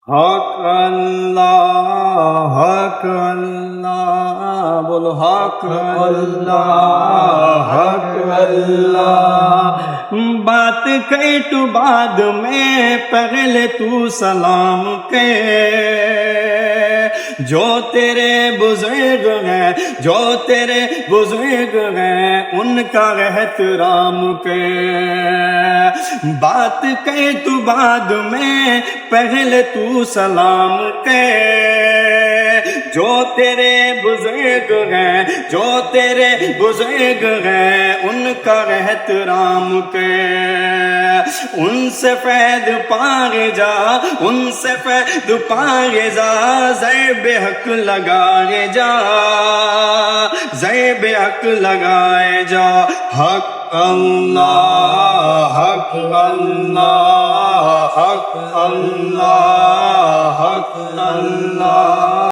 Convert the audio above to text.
হক আল্লাহ, বলো হক আল্লাহ, হক আল্লাহ। बात कहे तू बाद में, पहले तू सलाम कहे। जो तेरे बुजुर्ग हैं, जो तेरे बुजुर्ग हैं, उनका एहतराम के। बात कहे तू बाद में, पहले तू सलाम के। जो तेरे बुजुर्ग हैं, जो तेरे बुजुर्ग हैं, उनका एहतराम के। उनसे फैद पाए जा, उनसे फैद पाए जा, ज़ैब हक लगाए जा, ज़ैब हक लगाए जा। हक अल्लाह, हक अल्लाह, हक अल्लाह, हक अल्लाह।